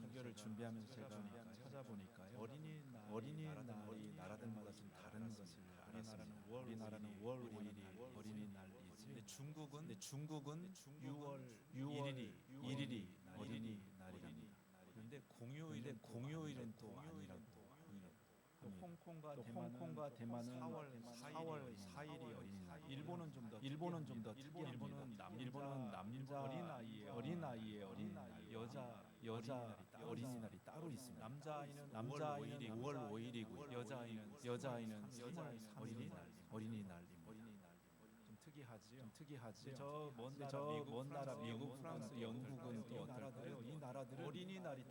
설교를 준비하면서 제가 찾아보니까요. 어린이날이 나라들마다 좀 다른 것을 알았습니다. 우리나라는 5월 5일이 어린이날이지. 근데 중국은 6월 1일이 어린이날이랍니다. 그런데 공휴일은 또 아니라고 합니다. 또 홍콩과 대만은 4월 4일이 어린이날. 일본은 좀 더 특이합니다. 일본은 남자 어린아이의 어린이날, 여자 어린이날이 따로 있습니다. 남자아이는 5월 5일이고 여자아이는 3월 3일이 어린이날입니다. 좀 특이하지요. 저 먼 나라 미국, 프랑스, 영국은 또 어떨까요? 이 나라들은 어린이날이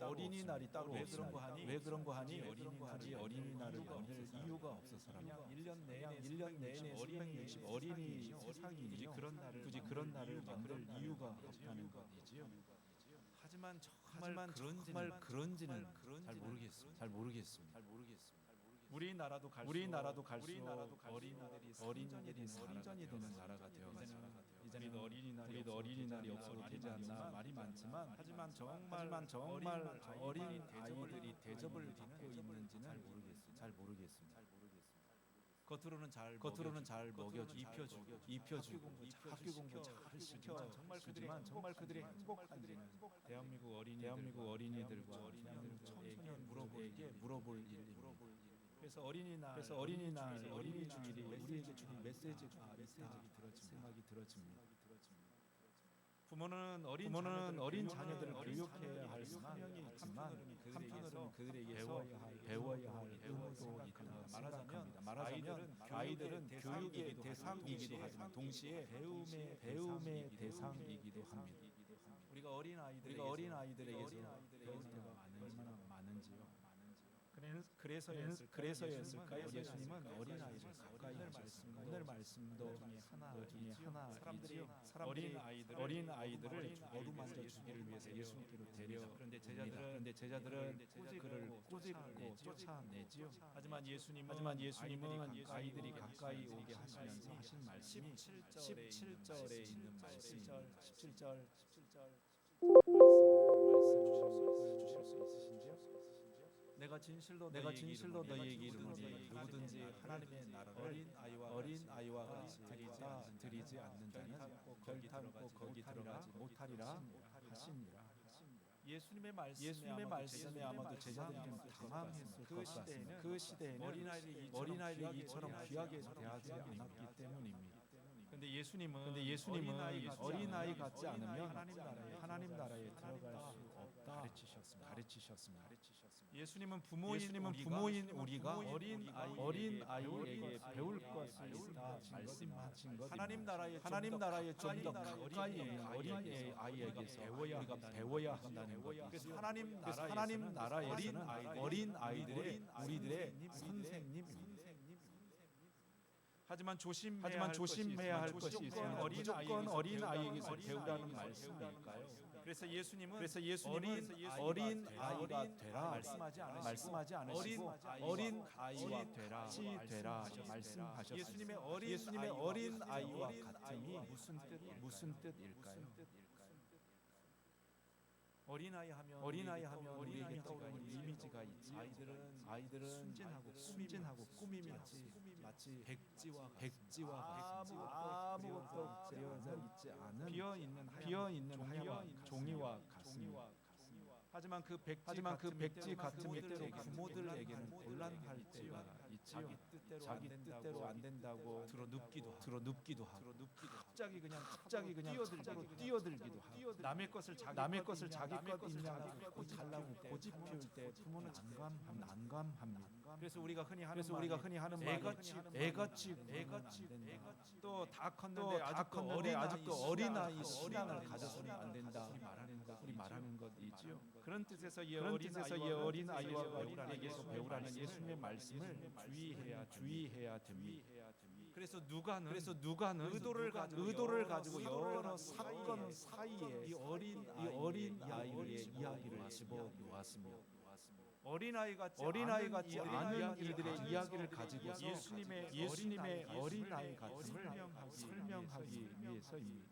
따로 없습니다. 왜 그런 거 하니? 어린이날을 만들 이유가 없어서랍니다. 1년 내내 어린이 세상이니 굳이 그런 날을 만들 이유가 없다는 것이지요. 하지만 정말 그런지는 잘 모르겠습니다. 우리나라도 갈수록 어린이들이 성전이 되는 나라가 되어가지고 이제는 우리도 어린이날이 없어도 되지 않나 말이 많지만 하지만 정말 어린 아이들이 대접을 받고 있는지는 잘 모르겠습니다. 겉으로는 잘 먹여주고 입혀주고 학교 공부 잘 시키지만 정말 그들이 행복한지는 대한민국 어린이들과 청소년에게 물어볼 일입니다. 그래서 어린이날 어린이 주일이 우리에게 주는 메시지가 있다 생각이 들어집니다. 부모는 어린 자녀들을 교육해야 할 사명이 있지만 한편으로는 그들에게서 배워야 할 의무도 있다 생각합니다. 말하자면 아이들은 교육의 대상이기도 하지만 동시에 배움의 대상이기도 합니다. 우리가 어린 아이들에게서 배울 때가 얼마나 많은지요. 그래서였을까요? 예수님은 어린 아이를 가까이 하셨습니다. 오늘 말씀도 중에 하나이지요. 어린 아이들을 어루만져 주기를 위해서 예수님께로 데려옵니다. 그런데 제자들은 그를 꼬집고 쫓아내지요. 하지만 예수님은 아이들이 가까이 오게 하시면서 하신 말씀이 17절에 있는 말씀입니다. 17절 말씀 주실 수 있으신지요? 내가 진실로 너희에게 이르노니 누구든지 하나님의 나라를 어린 아이와 같이 드리지 않는 자는 결탄코 거기 들어가지 못하리라 하시니라. 예수님의 말씀에 아마도 제자들이 좀 당황했을 것 같습니다. 그 시대에는 어린아이를 이처럼 귀하게 대하지 않았기 때문입니다. 그런데 예수님은 어린아이 같지 않으면 하나님 나라에 들어갈 수 없다 가르치셨습니다. 예수님은 부모인 우리가 어린 아이에게 배울 것이 있다 말씀하신 것. 하나님 나라에 좀 더 가까이 있는 어린 아이에게서 우리가 배워야 한다는 것. 그래서 하나님 나라에서는 어린 아이들의 우리들의 선생님입니다. 하지만 조심해야 할 것이 있으나 무조건 어린 아이에게서 배우라는 말씀일까요? 그래서 예수님은 어린 아이가 되라 말씀하지 않으시고 어린 아이와 되라 말씀하셨습니다. 예수님의 어린 아이와 같음이 무슨 뜻일까요? 어린아이 하면 우리에게 떠오르는 이미지가 있지. 아이들은 순진하고 꾸밈이 마치 백지와 아무것도 그려져 있지 않은 비어있는 하얀 종이와 같습니다. 하지만 그 백지 같은 때로 부모들에게는 곤란할 때가 있지요. 자기 뜻대로 안 된다고 들어눕기도 하고 갑자기 그냥 뛰어들기도 하고 남의 것을 자기 것 인정하고 고잘나고 고집 피울 때 부모는 난감합니다. 그래서 우리가 흔히 하는 애같이 또 다 컸는데 아직도 어린아이 신앙을 가져서는 안 된다. 우리 말하는 것이지요. 그런 뜻에서 이 어린 아이와 우리에게서 배우라는 예수님의 말씀을 주의해야 됩니다. 그래서 누가는 의도를 가지고 여러 사건 사이에 이 어린 아이의 이야기를 집어놓았습니다. 어린아이 같지 않은 이들의 이야기를 가지고 예수님의 어린아이 같음을 설명하기 위해서입니다.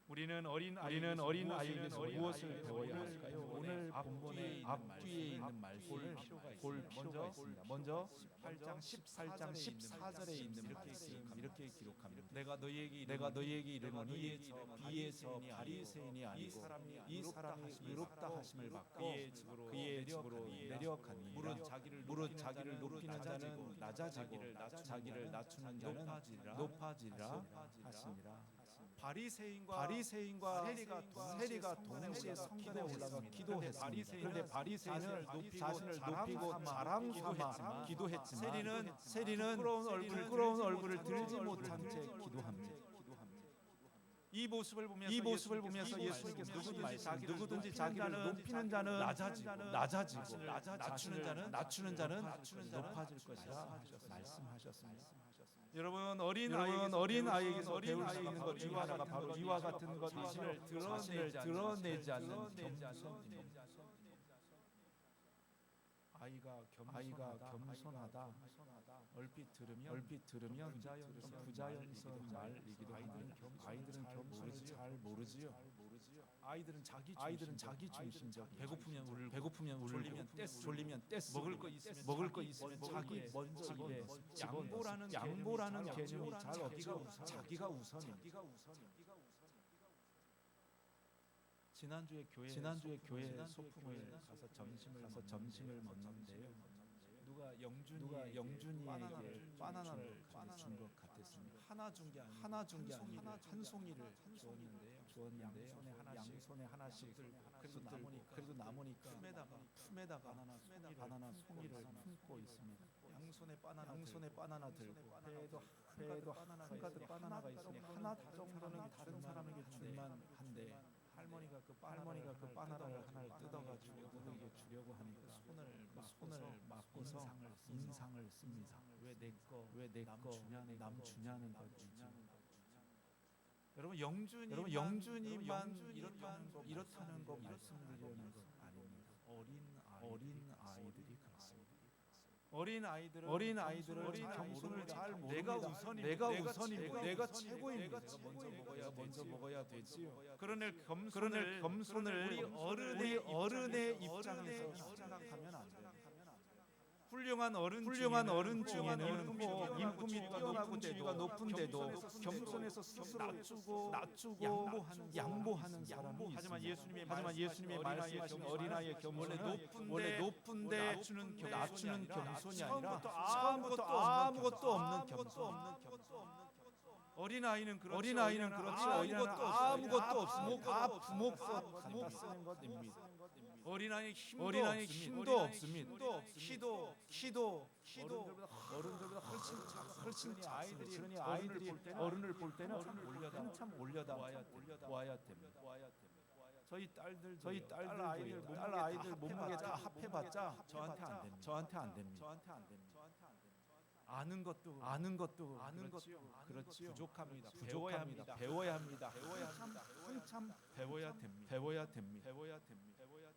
우리는 어린 아이에게서 무엇을 배워야 할까요? 오늘 앞뒤에 있는 말씀을 볼 필요가 있습니다. 먼저 18장 14절에 있는 말씀 이렇게 기록합니다. 내가 너희에게 이르노니 비에서 바리새인이 아니고 이 사람이 의롭다 하심을 받고 그의 집으로 내려가니 무릇 자기를 높이는 자는 낮아지고 자기를 낮추는 자는 높아지리라 하시니라. 바리새인과 세리가 동시에 성전에 올라가 기도했습니다. 그런데 바리새인은 자신을 높이고 자랑 삼아 기도했지만 세리는 부끄러운 얼굴을 들지 못한 채 기도합니다. 이 모습을 보면서 예수님께서 누구든지 자기를 높이는 자는 낮아지고 낮추는 자는 높아질 것이라 말씀하셨습니다. 여러분 어린 아이에게서 배울 수 있는 것 중 하나가 바로 이와 같은 것 자신을 드러내지 않는 겸손입니다. 아이가 겸손하다. 얼핏 들으면 부자연스러운 말이기도 합니다. 아이들은 겸손을 잘 모르지요. 아이들은 자기 중심적. 배고프면 울고, 졸리면 떼쓰고, 먹을 거 있으면 자기 먼저 입에 양보라는 개념이 잘 없죠. 자기가 우선입니다. 지난주에 교회 소풍을 가서 점심을 먹는데요. 누가 영준이에게 바나나를 준 것 같았습니다. 하나 준 게 아니라 한 송이를 주었는데요. 양손에 하나씩 그래도 남으니까 품에다가 바나나 송이를 품고 있습니다. 양손에 바나나 들고 배에도 한가득 바나나가 있으니 하나 정도는 다른 사람에게 줄만 한데 할머니가 그 바나나를 하나를 뜯어가지고 누구에게 주려고 하니까 손을 맞고서 인상을 씁니다. 왜 내 거 남 주냐는 거지. 여러분 영준이만 이렇다는 거 말씀드리려는 것 아닙니다. 어린 아이들이 그렇습니다. 어린 아이들은 겸손을 잘 모릅니다. 내가 우선이고 내가 최고입니다. 내가 먼저 먹어야 되지요. 그러나 겸손을 우리 어른의 입장에서 생각하면 안 돼요. 훌륭한 어른 중에는 인품이 뛰어나고 지위가 높은데도 겸손해서 스스로 낮추고 양보하는 사람이 있습니다. 하지만 예수님이 말씀하신 어린아이의 겸손은 원래 높은데 낮추는 겸손이 아니라 아무것도 없는 겸손. 어린아이는 그렇죠. 아무것도 없습니다. 부목 쓰는 것입니다. 어린아이 힘도 없습니다. 키도 어른들보다 훨씬 작습니다. 그러니 아이들이 어른을 볼 때는 한참 올려다 보아야 됩니다. 저희 딸 아이들 몸무게 다 합해봤자 저한테 안 됩니다. 아는 것도 그렇지요. 부족합니다. 배워야 합니다. 한참 배워야 됩니다.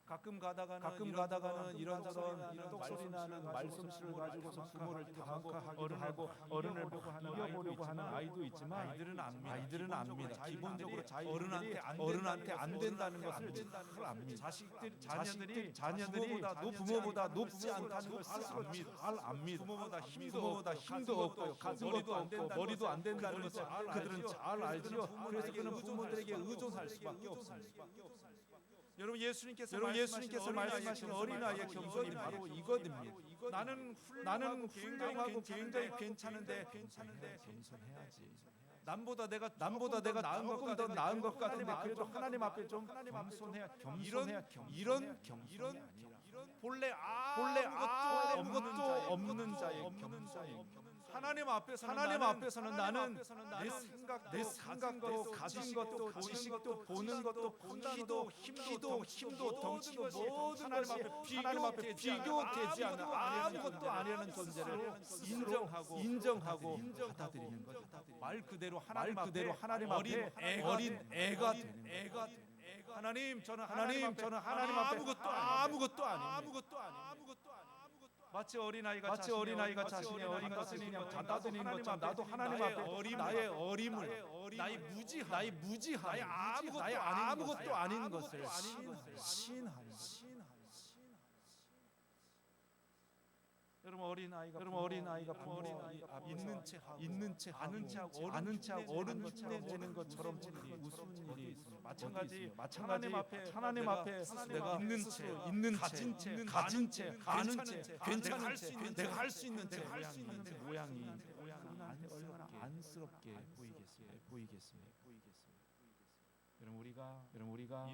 가끔 가다가는 이런저런 똑소리 나는 말씀실을 가지고서 부모를 당황하기도 하고 어른을 이겨보려고 하는 아이도 있지만 아이들은 압니다. 기본적으로 어른한테 안 된다는 것을 압니다. 자녀들이 부모보다 높지 않다는 것을 잘 압니다. 부모보다 힘도 없고 가슴도 없고 머리도 안 된다는 것을 그들은 잘 알지요. 그래서 그는 부모들에게 의존할 수밖에 없습니다. 여러분 예수님께서 말씀하신 어린아이의 겸손이 바로 이거입니다. 나는 훌륭하고 굉장히 괜찮은데 겸손해야지. 남보다 내가 조금 더 나은 것 같은데 그래도 하나님 앞에 좀 겸손해야 이런 겸손이 아니라 본래 아무것도 없는 자의 겸손. 하나님 앞에서는 나는 내 생각도 가진 것도 지식도 보는 것도 키도 힘도 덩치도 모든 것이 하나님 앞에 비교되지 않는 아무것도 아니라는 존재를 인정하고 받아들이는 것. 말 그대로 하나님 앞에 어린 애가 되는 것. 하나님 저는 하나님 앞에 아무것도 아닙니다. 마치 어린아이가 자신의 어린 것을 그냥 받아들이는 것처럼 나도 하나님 앞에 나의 어림을 나의 무지함 나의 아무것도 아닌 것을 시인하는 어린아이가 부모 있는 체 하고 아는 체 하고 어른 흉내내는 것처럼 우스운 일이 있습니다. 마찬가지 하나님 앞에 내가 있는 채 가진 채 아는 채 괜찮은 채 내가 할 수 있는 채 모양이 얼마나 안쓰럽게 보이겠습니까? 여러분 우리가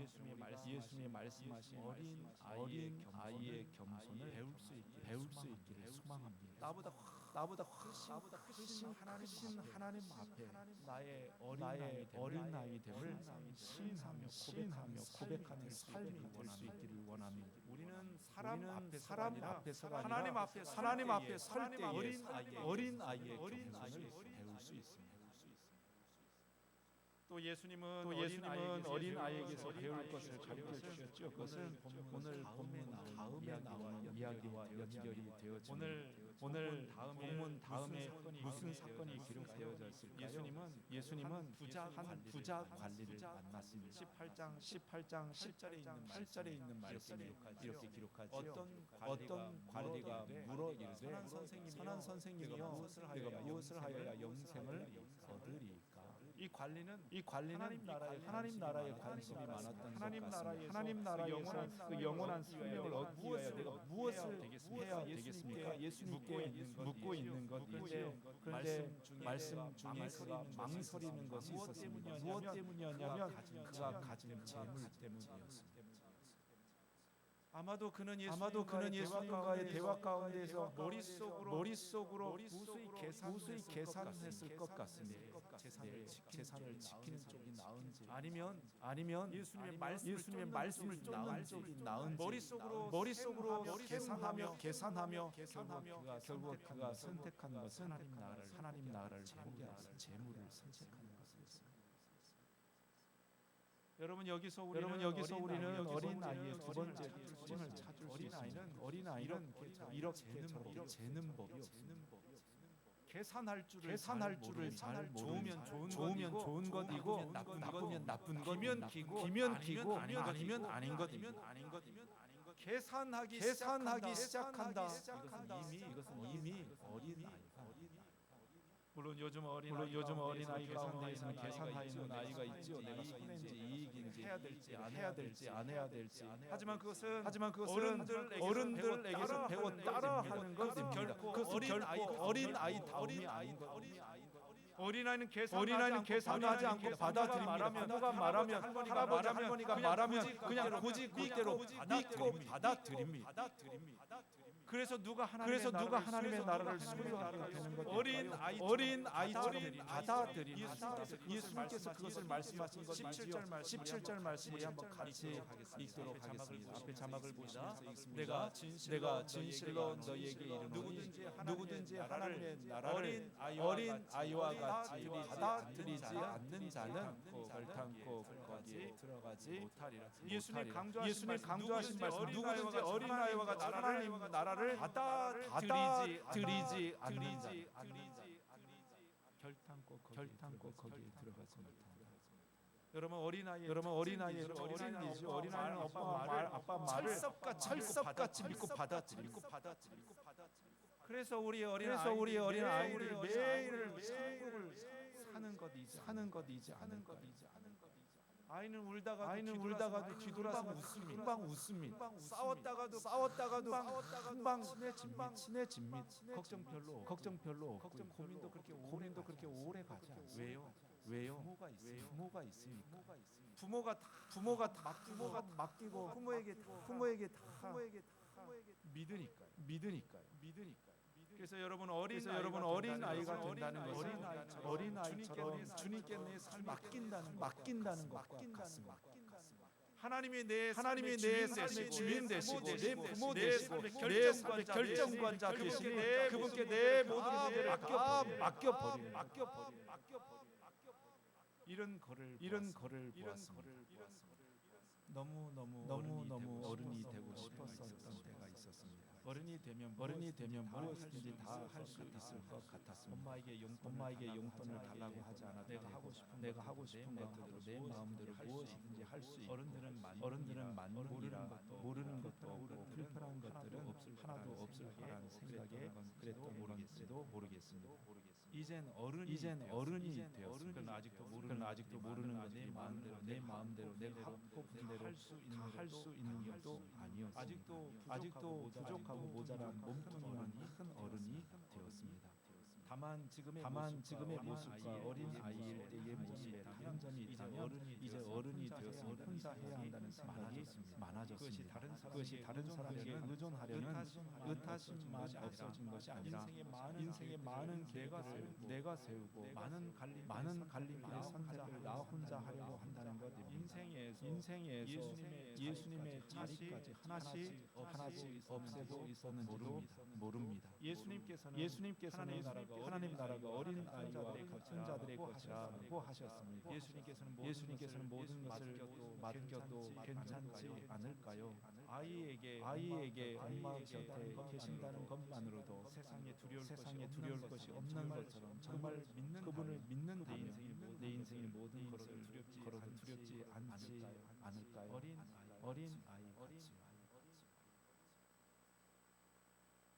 예수님이 말씀하신 어린 아이의 겸손을 배울 수 있기를 소망합니다. 나보다 훨씬 하나님 앞에 나의 어린 아이됨을 시인하며 고백하는 삶이 될 수 있기를 원합니다. 우리는 사람 앞에서가 아니라 하나님 앞에 설 때에 어린 아이의 겸손을 배울 수 있습니다. 또 예수님은 어린 아이에게서 배울 것을 가르쳐 주셨죠. 그것은 오늘 본문 다음에 나오는 이야기와 연결이 되어집니다. 오늘 본문 다음에 무슨 사건이 기록되어져 있을까요? 예수님은 한 부자 관리를 만났습니다. 18장 10절에 있는 말씀이 이렇게 기록하지요. 어떤 관리가 물어 이르되 선한 선생님이여 내가 무엇을 하여야 영생을 얻으리까? 이 관리는 하나님 나라에 관심이 많았던 것 같습니다. 하나님 나라에서 그 영원한 생명을 얻기 위하여 내가 무엇을 해야 되겠습니까? 예수님께 묻고 있는 것이죠. 그런데 말씀 중에 그가 망설이는 것이 있었습니다. 무엇 때문이었냐면 그가 가진 재물 때문이었습니다. 아마도 그는 예수님과의 대화 가운데서 머릿속으로 무수히 계산했을 것 같습니다. 재산을 지키는 쪽이 나은지 아니면 예수님의 말씀을 쫓는 쪽이 나은지 머릿속으로 계산하며 결국 그가 선택한 것은 하나님 나라를 포기하고 재물을 선택하는 것이었습니다. 여러분 여기서 우리는 어린 아이의 두 번째 특징을 찾을 수 있습니다. 어린 아이는 이렇게 재는 법이 없습니다. 계산할 줄을 잘 좋으면 좋은 것이고 나쁘면 나쁜 것, 기면 기고 아니면 아닌 것입니다. 계산하기 시작한다. 이것은 이미 어린 아이다. 물론 요즘 어린 아이 가운데에서는 계산하는 아이가 있죠. 내가 손해인지 이익인지 해야 될지 안 해야 될지. 하지만 그것은 어른들에게서 배워 따라하는 것입니다. 결코 어린 아이 다움이 아닌 것입니다. 어린아이는 계산하지 않고 받아들입니다. 부모가 말하면 할아버지 할머니가 말하면 그냥 굳이 그대로 믿고 받아들입니다. 그래서 누가 하나님의 나라를 소유하게 되는 것. 어린 아이처럼 받아들이는 예수님께서 그것을 말씀하신 것 17절 말씀 우리 한번 같이 읽도록 하겠습니다. 앞에 자막을 보시면서 읽습니다. 내가 진실로 너희에게 이르노니 누구든지 하나님의 나라를 어린 아이와 같이 받아들이지 않는 자는 결탄코 거기에 들어가지 못하리라. 예수님 강조하신 말씀 누구든지 어린 아이와 같이 하나님의 나라를 받아들이지 않는 자 결탄코 거기에 들어가지 못한다. 여러분 어린아이의 어린이죠. 어린아이는 아빠 말을 철석같이 믿고 받아들이고 그래서 우리 어린 아이들이 매일 천국을 사는 것이지 않은 것. 아이는 울다가도 뒤돌아서 금방 웃습니다. 싸웠다가도 금방 친해집니다. 걱정 별로 없고 고민도 그렇게 오래 가지 않습니다. 왜요? 부모가 있으니까. 부모가 다 맡기고 부모에게 다 믿으니까요. 그래서 여러분 어린 아이가 된다는 것은 어린아이처럼 주님께 내 삶을 맡긴다는 것과 같습니다. 하나님이 내 삶의 주인 되시고 내 부모 내 되시고 내 삶의 결정관자 되시니 그분께 내 모든 문제를 맡겨버리는 이런 거를 보았습니다. 너무 어른이 되고 싶었던 때가 있었습니다. 어른이 되면 무엇이든지 다 할 수 있을 것 같았습니다. 엄마에게 용돈을 달라고 하지 않아도 내가 하고 싶은 것들로 내 마음대로 무엇이든지 할 수 있고 어른들은 만능이라 모르는 것도 없고 불편한 것들은 하나도 없을 거라는 생각에 모르겠습니다. 이젠 어른이 되었습니다. 그러나 아직도 모르는 건 내 마음대로 내가 하고 싶은 대로 할 수 있는 것도 아니었습니다. 아직도 부족하고 모자란 몸뚱이만 큰 어른이 되었습니다. 다만 지금의 모습과 어린 아이일 때의 모습에 다른점이 있다면 이제 어른이 되었으니 혼자 해야 한다는 생각이 많아졌습니다. 그것이 다른 사람에게 의존하려는 의타심만 없어진 것이 아니라 인생의 많은 계획을 내가 세우고 많은 갈림길의 선택을 나 혼자 하려고 한다는 것입니다. 인생에서 예수님의 자리까지 하나씩 없애고 있었는지도 모릅니다. 예수님께서는 하나님 나라가 어린 아이와 같은 자들의 것이라고 하셨습니다. 예수님께서는 모든 것을 맡겨도 괜찮지 않을까요? 아이에게 엄마 곁에 계신다는 것만으로도 세상에 두려울 것이 없는 것처럼 정말 그분을 믿는다면 내 인생의 모든 것을 걸어도 두렵지 않지 않을까요? 어린 아이 같이.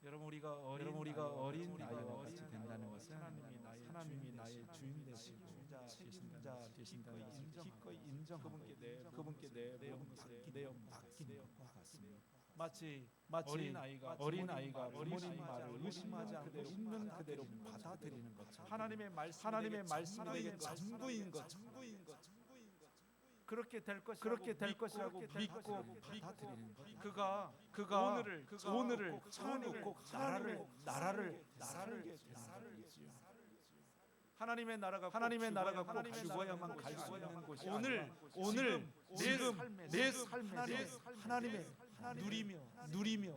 여러분 우리가 어린 아이와 같이 된다는 것은 하나님이 나의 주인 되시고 책임자 되신다는 것을 기꺼이 인정하고 그분께 내 몸 맡기는 것과 같습니다. 마치 어린 아이가 부모님 말을 의심하지 않고 있는 그대로 받아들이는 것처럼 하나님의 말씀이 내게 전부인 것처럼 그렇게 될 것이라고 믿고 받아들이는 것. 그가 오늘을 쳐놓고 나라를 살게 되는 거지요. 하나님의 나라가 꼭 죽어야만 갈 수 있는 곳이 오늘 내 삶에 하나님의 누리며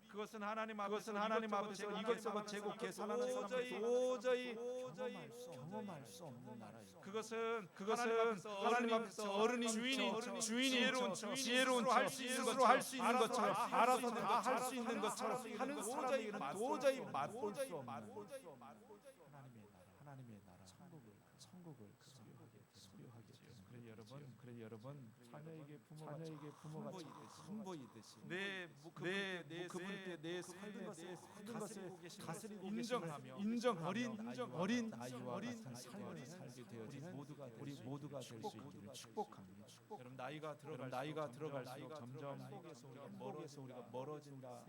그것은 하나님 앞에서 이것저것 재고 계산하는 사람은 도저히 경험할 수 없는 나라예요. 그것은 하나님 앞에서 어른인 주인인 지혜로운 스스로 할 수 있는 것처럼 알아서 다 할 수 있는 것처럼 하는 사람에게는 도저히 맛볼 수 없는 하나님의 나라 천국을 소유하게 되는. 그래서 여러분 자녀에게 부모가 선보이듯이 그분께 내 삶의 모든 것을 다스리고 인정하며 어린 아이와 같은 삶을 살게 되어지는 우리 모두가 될 수 있기를 축복합니다. 여러분 나이가 들어갈수록 점점 행복에서 우리가 멀어진다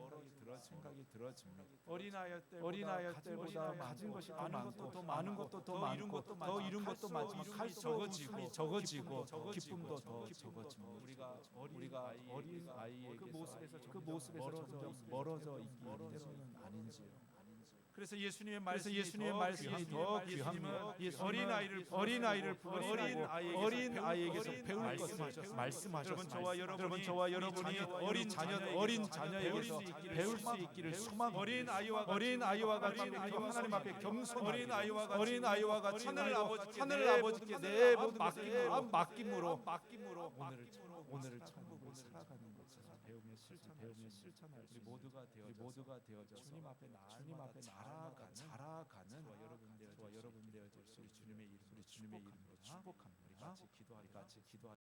생각이 들어집니다. 어린아이 때보다 가진 것이 많은 것도 더 많고 더 이룬 것도 많지만 삶이 적어지고 기쁨도 더 적어집니다. 우리가 어린 아이에게 그 모습에서 점점 멀어져 있기 때문은 아닌지요. 그래서 예수님의 말씀이 더 귀합니다. 어린 아이를 부르시고 어린 아이에게서 배울 것을 말씀하셨습니다. 저와 여러분이 어린 자녀에게서 배울 수 있기를 소망합니다. 어린 아이와 같이 하나님 앞에 겸손하게 어린 아이와 같이 하늘 아버지께 내 모든 것을 맡김으로 오늘을 천국을 살아가는 것을 배우며 실천할 수 우리 모두가 되어져 주님 앞에 자라가는 저와 여러분 되어질 수 있는 주님의 이름으로 축복합니다. 같이 기도하리라.